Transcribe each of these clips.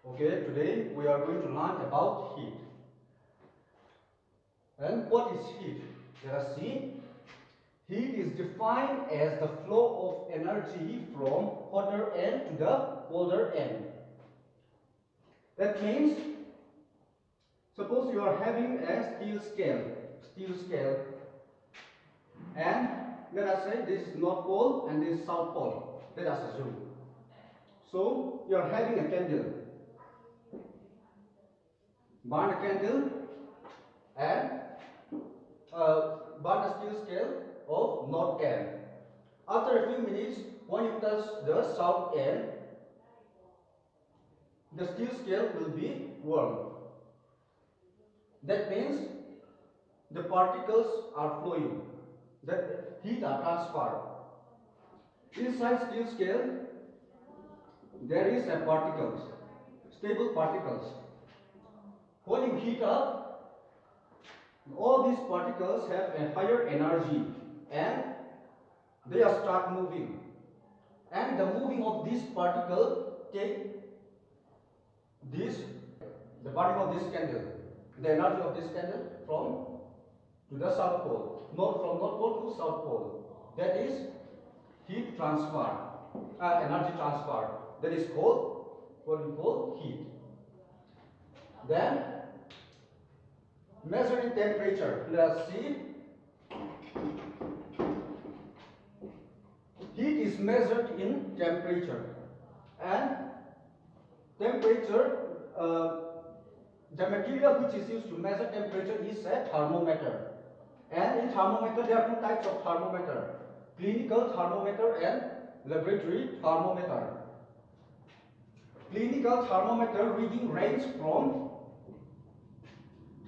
Okay, today we are going to learn about heat. And what is heat? Let us see. Heat is defined as the flow of energy from hotter end to the colder end. That means, suppose you are having a steel scale, and let us say this is North Pole and this is South Pole. Let us assume. So you are having a candle. Burn a candle and burn a steel scale of north end. After a few minutes, when you touch the south end, the steel scale will be warm. That means the particles are flowing, that heat are transferred. Inside steel scale, there is a particles, stable particles. When you heat up, all these particles have a higher energy and they start moving. And the moving of this particle take the burning of this candle, the energy of this candle to the south pole, not from north pole to south pole. That is heat transfer, energy transfer. That is called what we call heat. Then measuring temperature. Let us see. Heat is measured in temperature, and temperature, the material which is used to measure temperature is a thermometer. And in thermometer there are two types of thermometer: clinical thermometer and laboratory thermometer. Clinical thermometer reading range from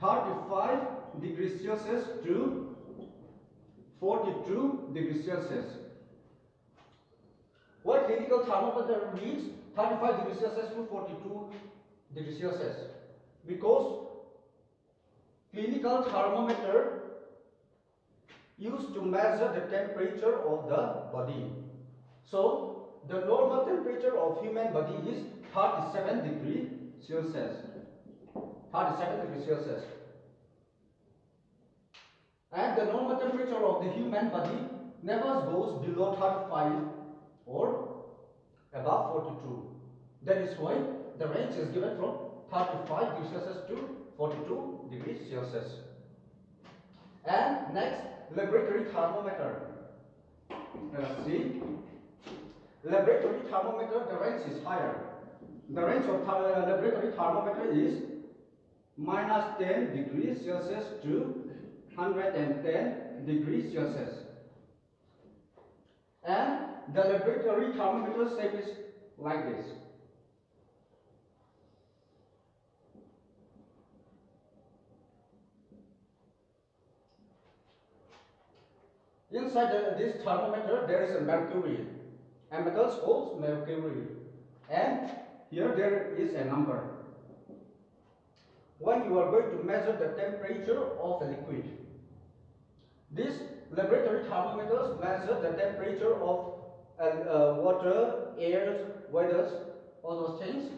35 degrees Celsius to 42 degrees Celsius. What clinical thermometer reads 35 degrees Celsius to 42 degrees Celsius? Because clinical thermometer used to measure the temperature of the body. So the normal temperature of human body is 37 degrees Celsius. 37 degrees Celsius. And the normal temperature of the human body never goes below 35 or above 42. That is why the range is given from 35 degrees Celsius to 42 degrees Celsius. And next, laboratory thermometer. Let's see. Laboratory thermometer, the range is higher. The range of laboratory thermometer is minus 10 degrees Celsius to 110 degrees Celsius. And the laboratory thermometer shape is like this. Inside this thermometer there is a mercury. A metal holds mercury. And here there is a number. When you are going to measure the temperature of a liquid, these laboratory thermometers measure the temperature of water, air, weather, all those things,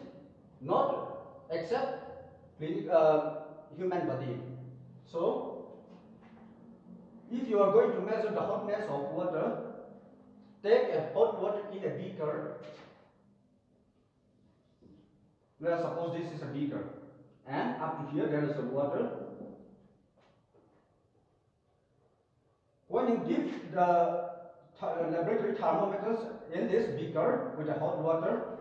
not except human body. So, if you are going to measure the hotness of water, take a hot water in a beaker. Let us suppose this is a beaker, and up to here there is a water. When you dip the laboratory thermometers in this beaker with a hot water,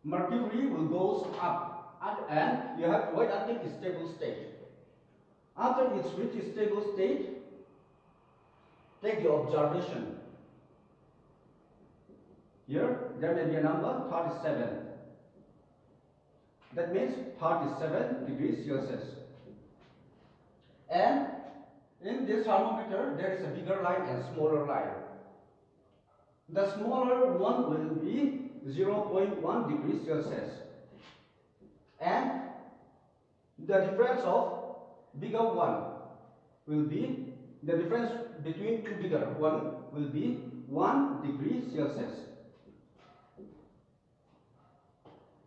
mercury will go up, and you have to wait until it's stable state. After it's reached stable state, take the observation. Here there may be a number 37. That means 37 degrees Celsius. And in this thermometer there is a bigger line and smaller line. The smaller one will be 0.1 degrees Celsius. And the difference of bigger one will be, the difference between two bigger one will be 1 degree Celsius.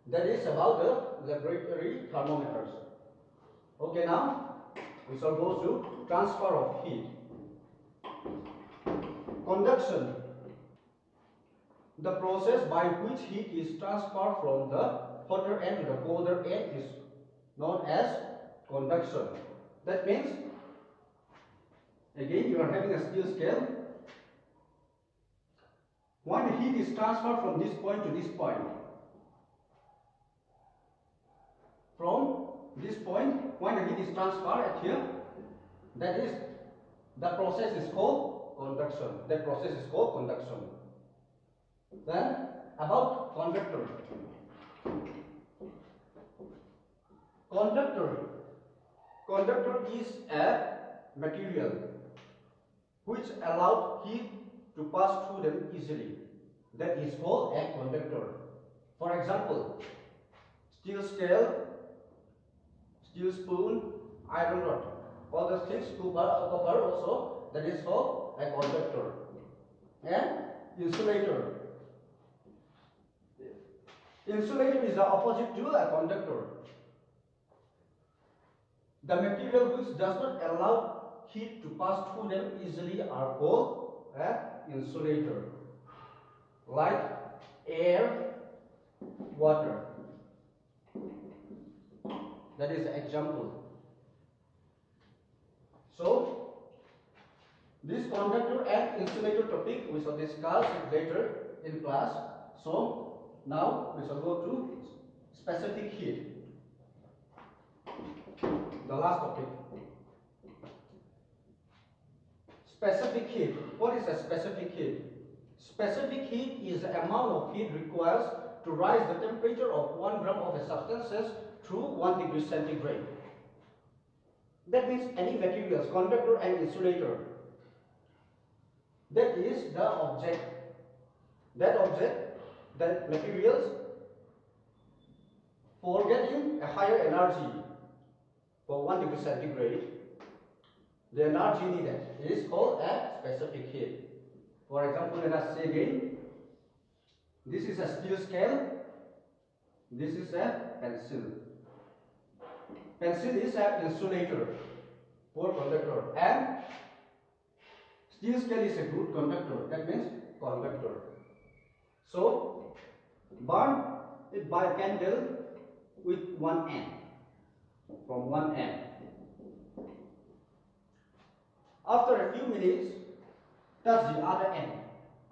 That is about the laboratory thermometers. Okay, now we shall go to transfer of heat. Conduction, the process by which heat is transferred from the hotter end to the colder end is known as conduction. That means, again, you are having a steel scale. When the heat is transferred from this point to this point, from this point, when the heat is transferred at here, that is, the process is called conduction. That process is called conduction. Then, about conductor. Conductor is a material which allows heat to pass through them easily. That is called a conductor. For example, steel scale, steel spoon, iron rod. All those things, copper also, that is called a conductor. And insulator. Insulator is the opposite to a conductor. The material which does not allow heat to pass through them easily are called an insulator, like air, water. That is an example. So, this conductor and insulator topic we shall discuss it later in class. So, now we shall go to specific heat. The last topic. Specific heat. What is a specific heat? Specific heat is the amount of heat required to rise the temperature of 1 gram of a substance to 1 degree centigrade. That means any materials, conductor and insulator. That is the object. That object, that materials, for getting a higher energy for 1 degree centigrade, the energy needed is called a specific heat. For example, let us say again, this is a steel scale, this is a pencil. Pencil is an insulator for conductor, and steel scale is a good conductor, that means conductor. So, burn it by candle with one end, from one end. After a few minutes, touch the other end,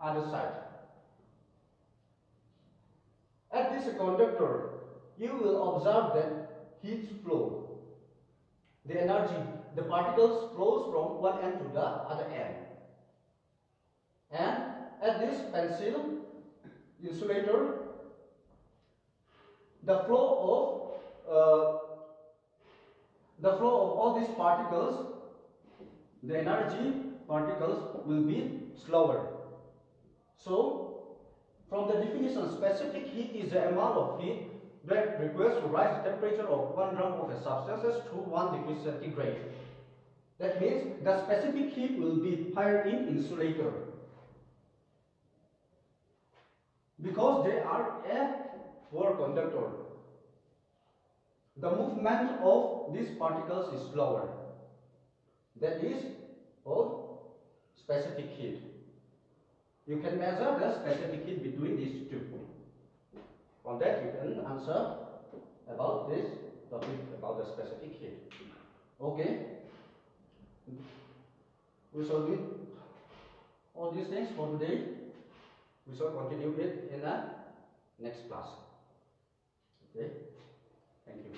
other side. At this conductor, you will observe that heat flow. The energy, the particles flows from one end to the other end. And at this pencil insulator, the flow of all these particles, the energy particles will be slower. So, from the definition, specific heat is the amount of heat that requires to rise the temperature of 1 gram of a substance to 1 degree centigrade. That means the specific heat will be higher in insulator, because they are a poor conductor. The movement of these particles is slower. That is called specific heat. You can measure the specific heat between these two. From that you can answer about this topic about the specific heat. Okay. We shall do all these things for today. We shall continue it in the next class. Okay. Thank you.